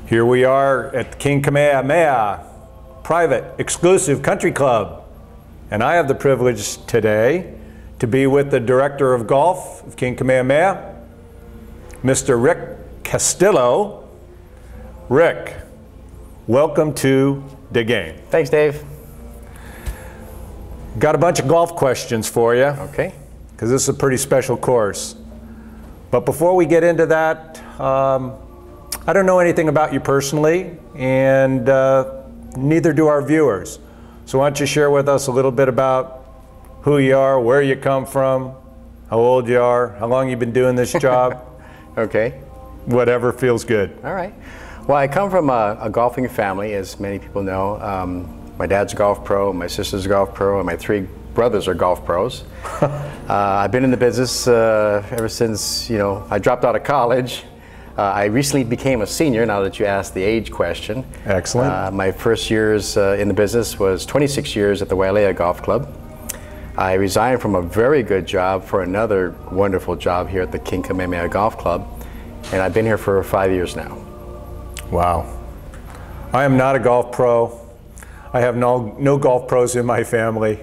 Here we are at the King Kamehameha private exclusive country club, and I have the privilege today to be with the director of golf of King Kamehameha, Mr. Rick Castillo. Rick, welcome to the game. Thanks, Dave. Got a bunch of golf questions for you. Okay. Because this is a pretty special course. But before we get into that, I don't know anything about you personally, and neither do our viewers. So why don't you share with us a little bit about who you are, where you come from, how old you are, how long you've been doing this job. Okay. Whatever feels good. All right. Well, I come from a golfing family, as many people know. My dad's a golf pro, my sister's a golf pro, and my three brothers are golf pros. I've been in the business ever since, I dropped out of college. I recently became a senior, now that you asked the age question. Excellent. My first years in the business was 26 years at the Wailea Golf Club. I resigned from a very good job for another wonderful job here at the King Kamehameha Golf Club, and I've been here for 5 years now. Wow. I am not a golf pro. I have no golf pros in my family.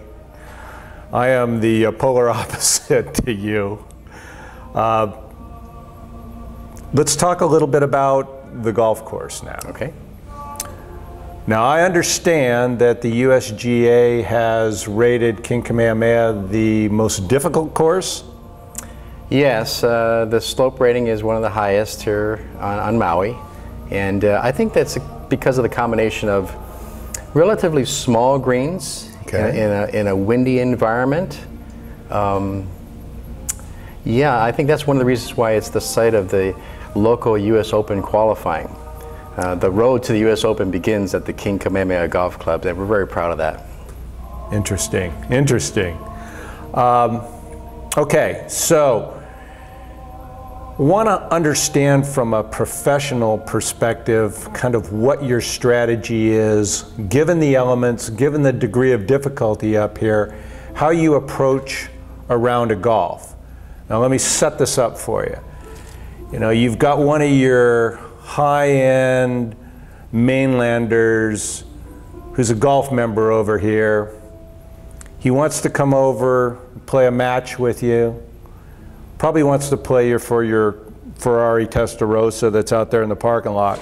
I am the polar opposite to you. Let's talk a little bit about the golf course now. Okay. Now, I understand that the USGA has rated King Kamehameha the most difficult course. Yes, the slope rating is one of the highest here on Maui, and I think that's because of the combination of relatively small greens. Okay. in a windy environment. Yeah, I think that's one of the reasons why it's the site of the local U.S. Open qualifying. The road to the U.S. Open begins at the King Kamehameha Golf Club, and we're very proud of that. Interesting, interesting. Okay, so want to understand from a professional perspective kind of what your strategy is, given the elements, given the degree of difficulty up here, how you approach a round of golf. Now let me set this up for you. You've got one of your high-end mainlanders who's a golf member over here. He wants to come over, play a match with you. Probably wants to play you for your Ferrari Testarossa that's out there in the parking lot.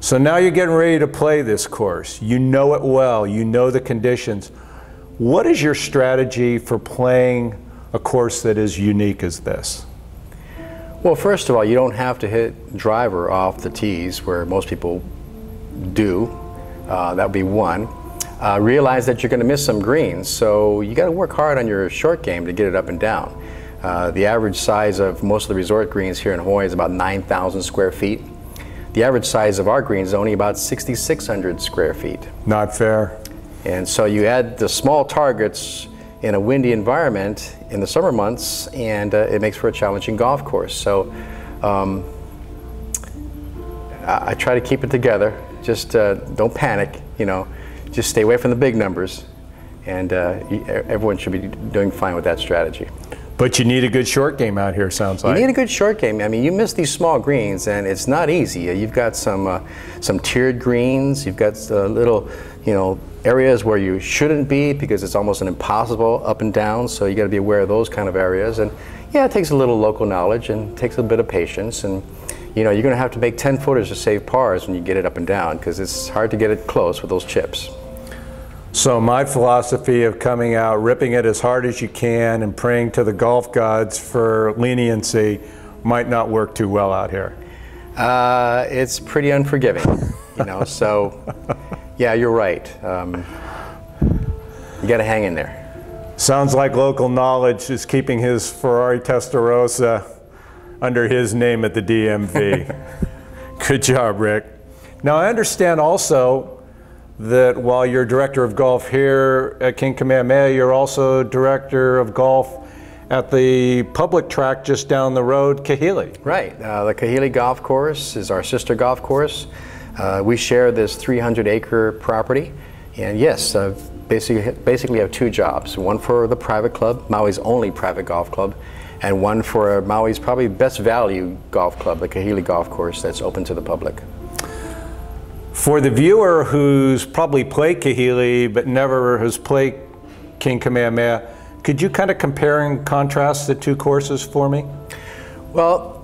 So now you're getting ready to play this course. You know it well, you know the conditions. What is your strategy for playing a course that is unique as this? Well, first of all, you don't have to hit driver off the tees where most people do. That would be one. Realize that you're going to miss some greens, so you got to work hard on your short game to get it up and down. The average size of most of the resort greens here in Hawaii is about 9,000 square feet. The average size of our greens is only about 6,600 square feet. Not fair. And so you add the small targets in a windy environment in the summer months, and it makes for a challenging golf course. So I try to keep it together. Just don't panic, just stay away from the big numbers, and everyone should be doing fine with that strategy. But you need a good short game out here, sounds like. You need a good short game. I mean, you miss these small greens, and it's not easy. You've got some tiered greens. You've got little, areas where you shouldn't be because it's almost an impossible up and down. So you got to be aware of those kind of areas. And yeah, it takes a little local knowledge and takes a bit of patience. And you're going to have to make 10 footers to save pars when you get it up and down because it's hard to get it close with those chips. So my philosophy of coming out, ripping it as hard as you can and praying to the golf gods for leniency might not work too well out here. It's pretty unforgiving, so yeah, you're right. You got to hang in there. Sounds like local knowledge is keeping his Ferrari Testarossa under his name at the DMV. Good job, Rick. Now I understand also that while you're director of golf here at King Kamehameha, you're also director of golf at the public track just down the road, Kahili. Right. The Kahili Golf Course is our sister golf course. We share this 300-acre property, and yes, basically have two jobs. One for the private club, Maui's only private golf club, and one for Maui's probably best value golf club, the Kahili Golf Course, that's open to the public. For the viewer who's probably played Kahili but never has played King Kamehameha, could you kind of compare and contrast the two courses for me? Well,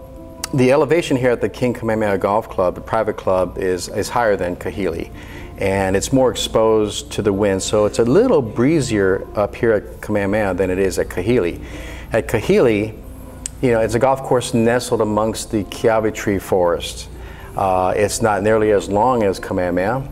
the elevation here at the King Kamehameha Golf Club, the private club, is higher than Kahili, and it's more exposed to the wind, so it's a little breezier up here at Kamehameha than it is at Kahili. At Kahili, it's a golf course nestled amongst the kiawe tree forest. It's not nearly as long as Kamehameha.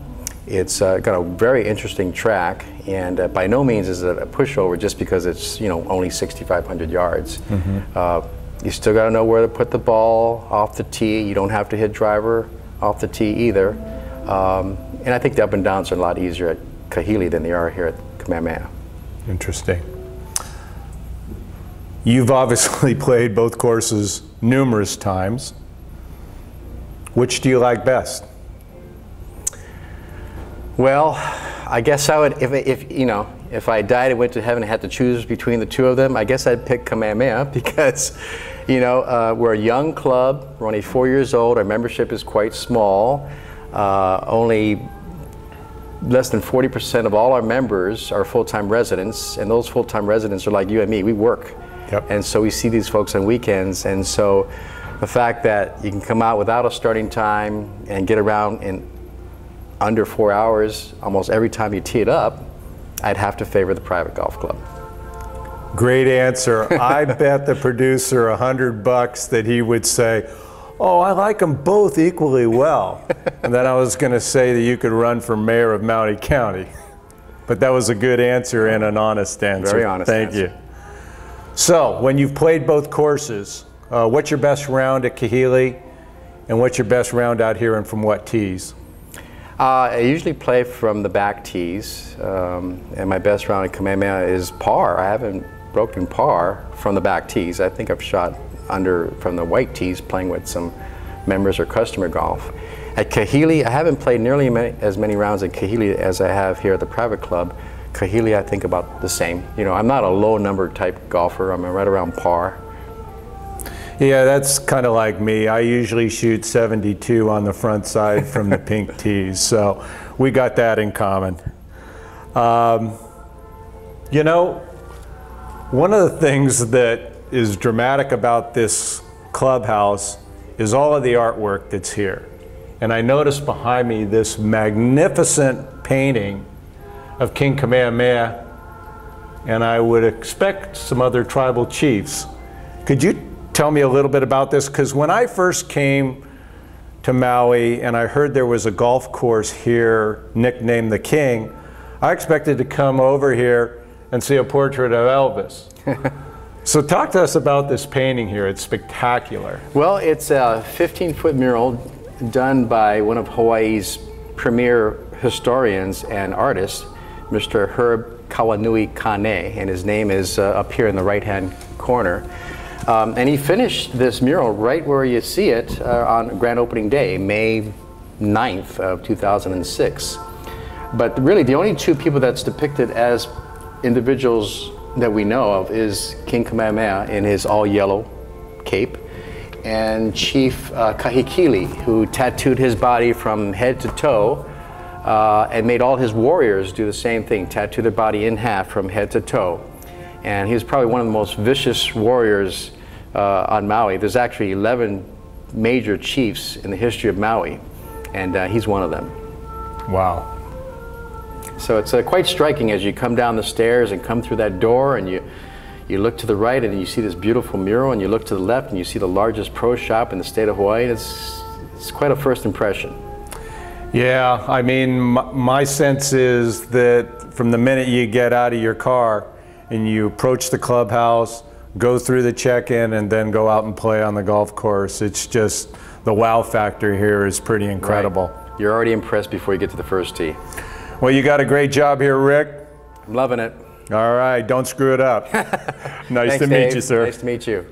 It's got a very interesting track, and by no means is it a pushover just because it's only 6,500 yards. Mm-hmm. You still got to know where to put the ball off the tee. You don't have to hit driver off the tee either. And I think the up and downs are a lot easier at Kahili than they are here at Kamehameha. Interesting. You've obviously played both courses numerous times. Which do you like best? Well, I guess I would, if I died and went to heaven and had to choose between the two of them, I guess I'd pick Kamehameha because, we're a young club, we're only 4 years old, our membership is quite small. Only less than 40% of all our members are full-time residents, and those full-time residents are like you and me, we work. Yep. And so we see these folks on weekends, and so the fact that you can come out without a starting time and get around in under 4 hours almost every time you tee it up, I'd have to favor the private golf club. Great answer. I bet the producer $100 that he would say, oh, I like them both equally well. And then I was going to say that you could run for mayor of Maui County. But that was a good answer and an honest answer. Very honest Thank you. So, when you've played both courses, what's your best round at Kahili, and what's your best round out here, and from what tees? I usually play from the back tees, and my best round at Kamehameha is par. I haven't broken par from the back tees. I think I've shot under from the white tees playing with some members or customer golf. At Kahili, I haven't played nearly as many rounds at Kahili as I have here at the private club. Kahili, I think about the same. I'm not a low number type golfer. I'm right around par. Yeah, that's kind of like me. I usually shoot 72 on the front side from the pink tees, so we got that in common. One of the things that is dramatic about this clubhouse is all of the artwork that's here. And I noticed behind me this magnificent painting of King Kamehameha, and I would expect some other tribal chiefs. Could you tell me a little bit about this? Because when I first came to Maui and I heard there was a golf course here nicknamed the King, I expected to come over here and see a portrait of Elvis. So talk to us about this painting here. It's spectacular. Well, it's a 15-foot mural done by one of Hawaii's premier historians and artists, Mr. Herb Kawanui Kane, and his name is up here in the right-hand corner. And he finished this mural right where you see it on grand opening day, May 9th of 2006. But really, the only two people that's depicted as individuals that we know of is King Kamehameha in his all-yellow cape, and Chief Kahikili, who tattooed his body from head to toe and made all his warriors do the same thing, tattoo their body in half from head to toe. And he was probably one of the most vicious warriors on Maui. There's actually 11 major chiefs in the history of Maui, and he's one of them. Wow. So it's quite striking as you come down the stairs and come through that door, and you look to the right and you see this beautiful mural, and you look to the left and you see the largest pro shop in the state of Hawaii. It's quite a first impression. Yeah, I mean, my sense is that from the minute you get out of your car and you approach the clubhouse, go through the check-in, and then go out and play on the golf course, it's just, the wow factor here is pretty incredible. Right. You're already impressed before you get to the first tee. Well, you got a great job here, Rick. I'm loving it. All right, don't screw it up. Nice Thanks, to meet Dave. you, sir. Nice to meet you.